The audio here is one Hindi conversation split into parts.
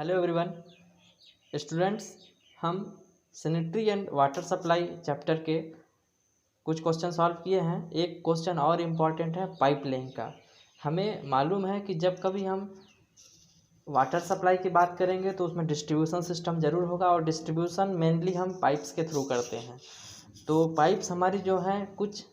हेलो एवरीवन स्टूडेंट्स, हम sanitary and water supply chapter के कुछ क्वेश्चन सॉल्व किए हैं। एक क्वेश्चन और इम्पॉर्टेंट है पाइप लेइंग का। हमें मालूम है कि जब कभी हम वाटर सप्लाई की बात करेंगे तो उसमें डिस्ट्रीब्यूशन सिस्टम ज़रूर होगा और डिस्ट्रीब्यूशन मेनली हम पाइप्स के थ्रू करते हैं। तो पाइप्स हमारी जो हैं कुछ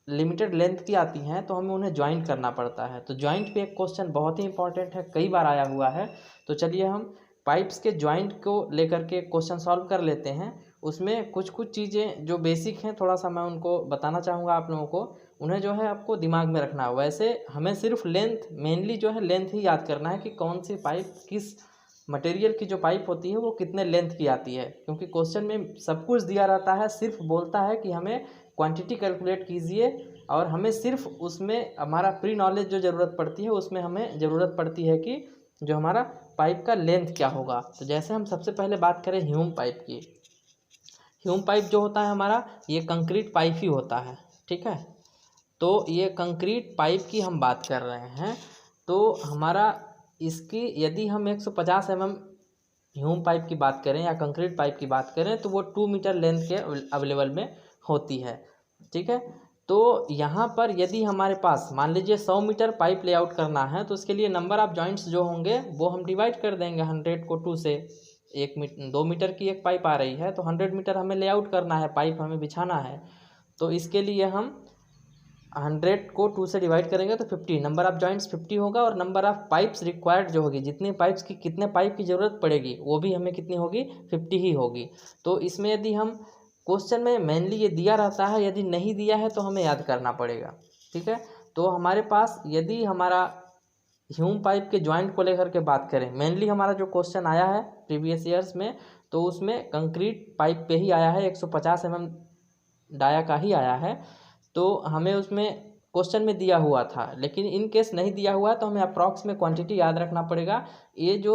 लिमिटेड लेंथ की आती हैं, तो हमें उन्हें ज्वाइंट करना पड़ता है। तो ज्वाइंट पे एक क्वेश्चन बहुत ही इंपॉर्टेंट है, कई बार आया हुआ है। तो चलिए हम पाइप्स के ज्वाइंट को लेकर के क्वेश्चन सॉल्व कर लेते हैं। उसमें कुछ कुछ चीज़ें जो बेसिक हैं थोड़ा सा मैं उनको बताना चाहूँगा आप लोगों को। उन्हें जो है आपको दिमाग में रखना है। वैसे हमें सिर्फ लेंथ, मेनली जो है लेंथ ही याद करना है कि कौन सी पाइप किस मटेरियल की जो पाइप होती है वो कितने लेंथ की आती है, क्योंकि क्वेश्चन में सब कुछ दिया रहता है, सिर्फ बोलता है कि हमें क्वांटिटी कैलकुलेट कीजिए और हमें सिर्फ उसमें हमारा प्री नॉलेज जो ज़रूरत पड़ती है उसमें हमें ज़रूरत पड़ती है कि जो हमारा पाइप का लेंथ क्या होगा। तो जैसे हम सबसे पहले बात करें ह्यूम पाइप की। ह्यूम पाइप जो होता है हमारा, ये कंक्रीट पाइप ही होता है, ठीक है। तो ये कंक्रीट पाइप की हम बात कर रहे हैं। तो हमारा इसकी यदि हम 150 mm ह्यूम पाइप की बात करें या कंक्रीट पाइप की बात करें तो वो 2 मीटर लेंथ के अवेलेबल में होती है, ठीक है। तो यहाँ पर यदि हमारे पास मान लीजिए 100 मीटर पाइप लेआउट करना है तो उसके लिए नंबर ऑफ़ जॉइंट्स जो होंगे वो हम डिवाइड कर देंगे 100 को 2 से। 2 मीटर की एक पाइप आ रही है तो 100 मीटर हमें लेआउट करना है, पाइप हमें बिछाना है। तो इसके लिए हम 100 को 2 से डिवाइड करेंगे तो 50, नंबर ऑफ़ जॉइंट्स 50 होगा और नंबर ऑफ़ पाइप्स रिक्वायर्ड जो होगी, जितने पाइप्स की कितने पाइप की ज़रूरत पड़ेगी वो भी हमें कितनी होगी, 50 ही होगी। तो इसमें यदि हम क्वेश्चन में मेनली ये दिया रहता है, यदि नहीं दिया है तो हमें याद करना पड़ेगा, ठीक है। तो हमारे पास यदि हमारा ह्यूम पाइप के जॉइंट को लेकर के बात करें, मेनली हमारा जो क्वेश्चन आया है प्रीवियस ईयर्स में तो उसमें कंक्रीट पाइप पे ही आया है, 150 mm डाया का ही आया है। तो हमें उसमें क्वेश्चन में दिया हुआ था, लेकिन इन केस नहीं दिया हुआ तो हमें अप्रॉक्स में क्वांटिटी याद रखना पड़ेगा। ये जो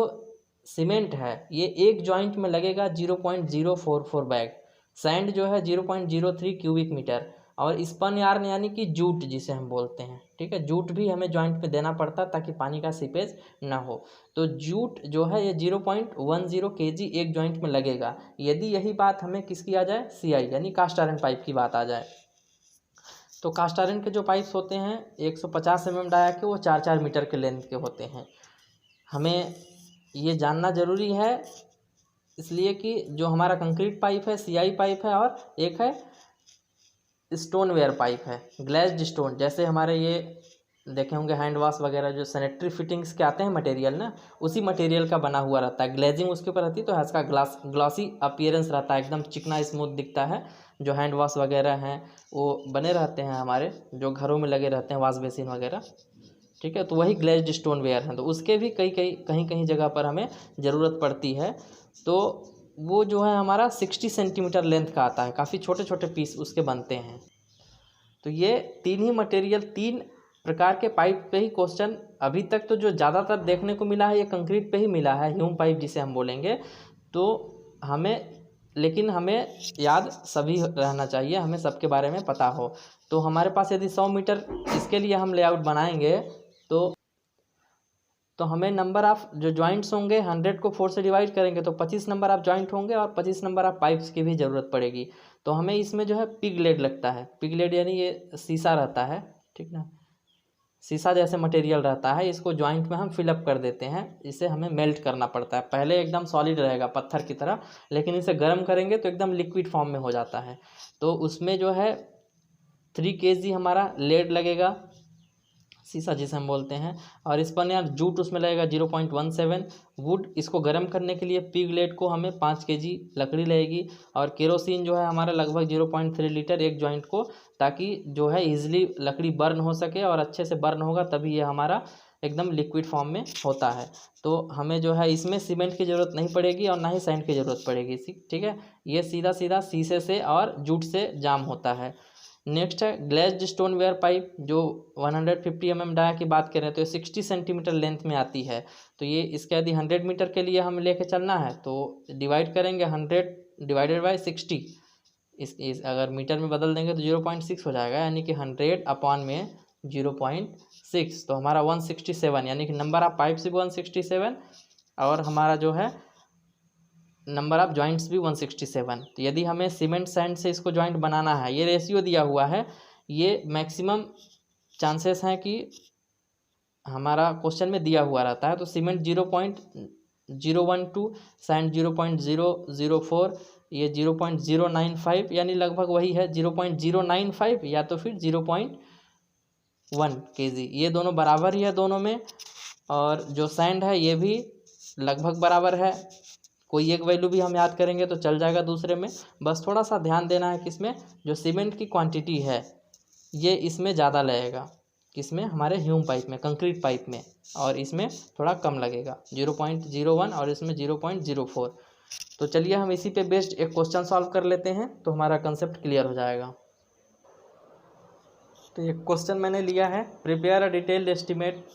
सीमेंट है ये एक जॉइंट में लगेगा 0.044 बैग, सैंड जो है 0.03 क्यूबिक मीटर और स्पन यार्न यानी कि जूट जिसे हम बोलते हैं, ठीक है। जूट भी हमें जॉइंट में देना पड़ता है ताकि पानी का सीपेज ना हो। तो जूट जो है ये 0.10 kg एक जॉइंट में लगेगा। यदि यही बात हमें किसकी आ जाए, CI यानी कास्ट आयरन पाइप की बात आ जाए, तो कास्ट आयरन के जो पाइप्स होते हैं 150 mm डाया के वो 4-4 मीटर के लेंथ के होते हैं। हमें ये जानना ज़रूरी है इसलिए कि जो हमारा कंक्रीट पाइप है CI पाइप है और एक है स्टोन वेयर पाइप है, ग्लेज्ड स्टोन। जैसे हमारे ये देखे होंगे हैंड वॉश वगैरह जो सैनिटरी फिटिंग्स के आते हैं मटेरियल ना, उसी मटेरियल का बना हुआ रहता है, ग्लेजिंग उसके ऊपर रहती है तो इसका ग्लॉसी अपीयरेंस रहता है, एकदम चिकना स्मूथ दिखता है। जो हैंड वॉश वगैरह हैं वो बने रहते हैं हमारे जो घरों में लगे रहते हैं वॉश बेसिन वगैरह, ठीक है। तो वही ग्लेज्ड स्टोन वेयर हैं, तो उसके भी कहीं कहीं जगह पर हमें ज़रूरत पड़ती है। तो वो जो है हमारा 60 सेंटीमीटर लेंथ का आता है, काफ़ी छोटे छोटे पीस उसके बनते हैं। तो ये तीन ही मटेरियल, 3 प्रकार के पाइप पे ही क्वेश्चन अभी तक तो जो ज़्यादातर देखने को मिला है ये कंक्रीट पे ही मिला है, ह्यूम पाइप जिसे हम बोलेंगे। तो लेकिन हमें याद सभी रहना चाहिए, हमें सबके बारे में पता हो। तो हमारे पास यदि 100 मीटर इसके लिए हम लेआउट बनाएंगे तो हमें नंबर ऑफ़ जो जॉइंट्स होंगे 100 को 4 से डिवाइड करेंगे तो 25 नंबर ऑफ़ जॉइंट होंगे और 25 नंबर ऑफ़ पाइप्स की भी ज़रूरत पड़ेगी। तो हमें इसमें जो है पिग लेड लगता है, पिग लेड यानी ये शीशा रहता है, ठीक ना, शीशा जैसे मटेरियल रहता है, इसको जॉइंट में हम फिलअप कर देते हैं। इसे हमें मेल्ट करना पड़ता है, पहले एकदम सॉलिड रहेगा पत्थर की तरह, लेकिन इसे गर्म करेंगे तो एकदम लिक्विड फॉर्म में हो जाता है। तो उसमें जो है 3 kg हमारा लेड लगेगा, शीशा जिसे हम बोलते हैं, और स्पन यार्न जूट उसमें लगेगा 0.17 वुड। इसको गर्म करने के लिए पिग लेड को हमें 5 kg लकड़ी लगेगी और केरोसिन जो है हमारा लगभग 0.3 लीटर एक जॉइंट को, ताकि जो है ईजिली लकड़ी बर्न हो सके और अच्छे से बर्न होगा तभी ये हमारा एकदम लिक्विड फॉर्म में होता है। तो हमें जो है इसमें सीमेंट की ज़रूरत नहीं पड़ेगी और ना ही सैंड की ज़रूरत पड़ेगी, ठीक है। ये सीधा सीधा शीशे से और जूट से जाम होता है। नेक्स्ट है ग्लेज्ड स्टोन वेयर पाइप, जो 150 mm डाया की बात करें तो ये 60 सेंटीमीटर लेंथ में आती है। तो ये इसके यदि 100 मीटर के लिए हम लेके चलना है तो डिवाइड करेंगे 100 डिवाइडेड बाई 60, इस अगर मीटर में बदल देंगे तो 0.6 हो जाएगा, यानी कि 100 अपॉन में 0.6 तो हमारा 167, यानी कि नंबर ऑफ पाइप्स भी 167 और हमारा जो है नंबर ऑफ जॉइंट्स भी 167। तो यदि हमें सीमेंट सैंड से इसको जॉइंट बनाना है, ये रेशियो दिया हुआ है, ये मैक्सिमम चांसेस हैं कि हमारा क्वेश्चन में दिया हुआ रहता है। तो सीमेंट 0.012, सैंड 0.004, ये 0.095, यानी लगभग वही है 0.095 या तो फिर 0.1 kg, ये दोनों बराबर ही है दोनों में। और जो सैंड है ये भी लगभग बराबर है, कोई एक वैल्यू भी हम याद करेंगे तो चल जाएगा दूसरे में। बस थोड़ा सा ध्यान देना है कि इसमें जो सीमेंट की क्वांटिटी है ये इसमें ज़्यादा लगेगा, किसमें, हमारे ह्यूम पाइप में, कंक्रीट पाइप में, और इसमें थोड़ा कम लगेगा 0.01 और इसमें 0.04। तो चलिए हम इसी पे बेस्ड एक क्वेश्चन सॉल्व कर लेते हैं तो हमारा कंसेप्ट क्लियर हो जाएगा। तो एक क्वेश्चन मैंने लिया है, प्रिपेयर अ डिटेल्ड एस्टिमेट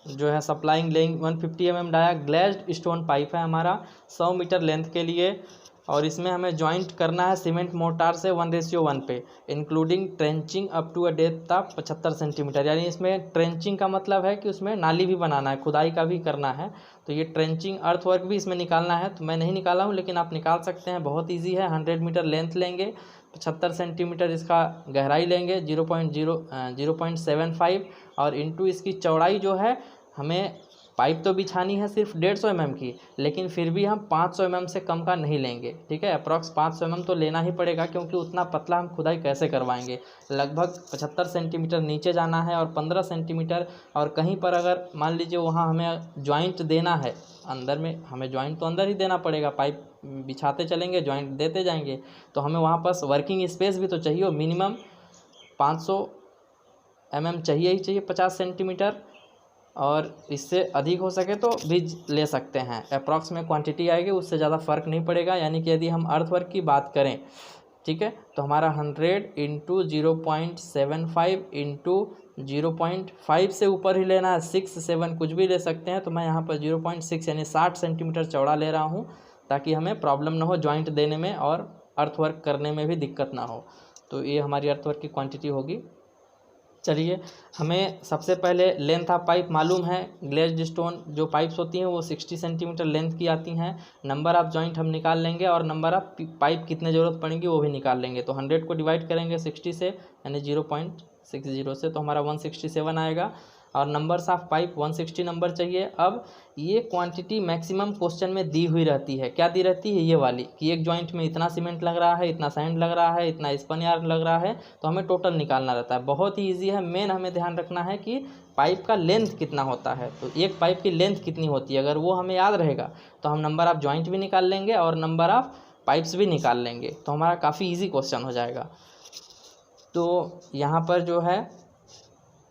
जो है supplying laying 150 mm dia glazed stone pipe है हमारा 100 मीटर लेंथ के लिए, और इसमें हमें जॉइंट करना है सीमेंट मोर्टार से 1:1 पे, including trenching up to a depth of 75 centimetre. यानी इसमें ट्रेंचिंग का मतलब है कि उसमें नाली भी बनाना है, खुदाई का भी करना है। तो ये ट्रेंचिंग अर्थ वर्क भी इसमें निकालना है, तो मैं नहीं निकाला हूँ लेकिन आप निकाल सकते हैं, बहुत ईजी है। 100 मीटर लेंथ लेंगे, 75 सेंटीमीटर इसका गहराई लेंगे, 0.75, और इंटू इसकी चौड़ाई जो है, हमें पाइप तो बिछानी है सिर्फ 150 mm की, लेकिन फिर भी हम 500 mm से कम का नहीं लेंगे, ठीक है। अप्रॉक्स 500 mm तो लेना ही पड़ेगा, क्योंकि उतना पतला हम खुदाई कैसे करवाएंगे। लगभग 75 सेंटीमीटर नीचे जाना है और 15 सेंटीमीटर, और कहीं पर अगर मान लीजिए वहाँ हमें जॉइंट देना है अंदर में, हमें जॉइंट तो अंदर ही देना पड़ेगा, पाइप बिछाते चलेंगे जॉइंट देते जाएंगे, तो हमें वहाँ पास वर्किंग स्पेस भी तो चाहिए, मिनिमम 500 mm चाहिए ही चाहिए, 50 सेंटीमीटर, और इससे अधिक हो सके तो भी ले सकते हैं। अप्रॉक्स में क्वांटिटी आएगी, उससे ज़्यादा फ़र्क नहीं पड़ेगा। यानी कि यदि हम अर्थवर्क की बात करें, ठीक है, तो हमारा 100 इंटू 0.75 इंटू 0.5 से ऊपर ही लेना है, 6, 7 कुछ भी ले सकते हैं। तो मैं यहाँ पर 0.6 यानी 60 सेंटीमीटर चौड़ा ले रहा हूँ, ताकि हमें प्रॉब्लम ना हो जॉइंट देने में और अर्थवर्क करने में भी दिक्कत ना हो। तो ये हमारी अर्थवर्क की क्वांटिटी होगी। चलिए, हमें सबसे पहले लेंथ ऑफ पाइप मालूम है, ग्लेज्ड स्टोन जो पाइप्स होती हैं वो 60 सेंटीमीटर लेंथ की आती हैं। नंबर ऑफ जॉइंट हम निकाल लेंगे, और नंबर ऑफ पाइप कितने ज़रूरत पड़ेंगी वो भी निकाल लेंगे। तो 100 को डिवाइड करेंगे 60 से, यानी 0.60 से, तो हमारा 167 आएगा, और नंबर्स ऑफ पाइप 160 नंबर चाहिए। अब ये क्वांटिटी मैक्सिमम क्वेश्चन में दी हुई रहती है, क्या दी रहती है, ये वाली, कि एक जॉइंट में इतना सीमेंट लग रहा है, इतना सैंड लग रहा है, इतना स्पन यार्ड लग रहा है, तो हमें टोटल निकालना रहता है। बहुत ही ईजी है, मेन हमें ध्यान रखना है कि पाइप का लेंथ कितना होता है, तो एक पाइप की लेंथ कितनी होती है, अगर वो हमें याद रहेगा तो हम नंबर ऑफ जॉइंट भी निकाल लेंगे और नंबर ऑफ पाइप्स भी निकाल लेंगे, तो हमारा काफ़ी ईजी क्वेश्चन हो जाएगा। तो यहाँ पर जो है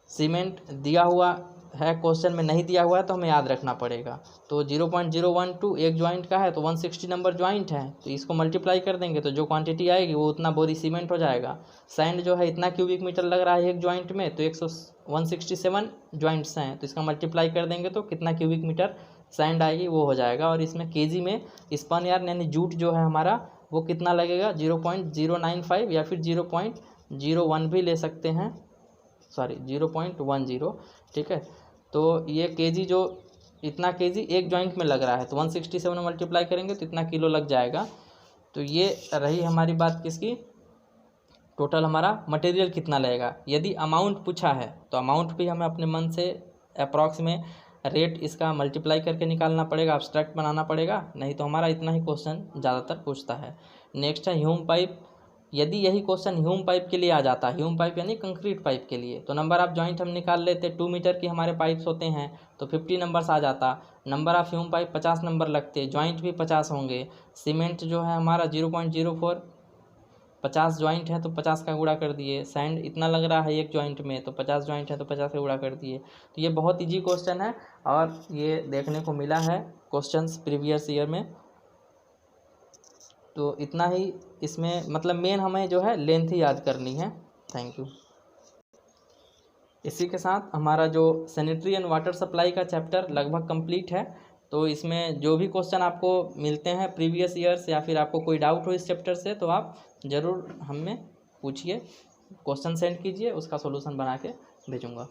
सीमेंट दिया हुआ है, क्वेश्चन में नहीं दिया हुआ है तो हमें याद रखना पड़ेगा। तो 0.012 एक जॉइंट का है, तो 160 नंबर जॉइंट है, तो इसको मल्टीप्लाई कर देंगे तो जो क्वांटिटी आएगी वो उतना बोरी सीमेंट हो जाएगा। सैंड जो है इतना क्यूबिक मीटर लग रहा है एक जॉइंट में, तो 167 जॉइंट्स हैं, तो इसका मल्टीप्लाई कर देंगे तो कितना क्यूबिक मीटर सैंड आएगी वो हो जाएगा। और इसमें केजी में स्पन यार्न यानी जूट जो है हमारा वो कितना लगेगा, 0.095 या फिर 0.01 भी ले सकते हैं, सॉरी 0.10, ठीक है। तो ये केजी जो इतना केजी एक जॉइंट में लग रहा है, तो 167 में मल्टीप्लाई करेंगे तो इतना किलो लग जाएगा। तो ये रही हमारी बात किसकी, टोटल हमारा मटेरियल कितना लगेगा। यदि अमाउंट पूछा है तो अमाउंट भी हमें अपने मन से अप्रॉक्स में रेट इसका मल्टीप्लाई करके निकालना पड़ेगा, एब्स्ट्रैक्ट बनाना पड़ेगा, नहीं तो हमारा इतना ही क्वेश्चन ज़्यादातर पूछता है। नेक्स्ट है ह्यूम पाइप। यदि यही क्वेश्चन ह्यूम पाइप के लिए आ जाता, ह्यूम पाइप यानी कंक्रीट पाइप के लिए, तो नंबर ऑफ जॉइंट हम निकाल लेते, 2 मीटर की हमारे पाइप्स होते हैं तो 50 नंबर्स आ जाता। Number of Hume pipe 50 number लगते, जॉइंट भी 50 होंगे। सीमेंट जो है हमारा 0.04, 50 जॉइंट है तो 50 का गुणा कर दिए। सैंड इतना लग रहा है एक जॉइंट में, तो 50 जॉइंट है तो 50 का गुणा कर दिए। तो ये बहुत ईजी क्वेश्चन है और ये देखने को मिला है क्वेश्चंस प्रीवियस ईयर में। तो इतना ही इसमें, मतलब मेन हमें जो है लेंथ ही याद करनी है। Thank you. इसी के साथ हमारा जो सैनिटरी एंड वाटर सप्लाई का चैप्टर लगभग कंप्लीट है। तो इसमें जो भी क्वेश्चन आपको मिलते हैं प्रीवियस ईयर्स, या फिर आपको कोई डाउट हो इस चैप्टर से, तो आप ज़रूर हमें पूछिए, क्वेश्चन सेंड कीजिए, उसका सॉल्यूशन बना के भेजूँगा।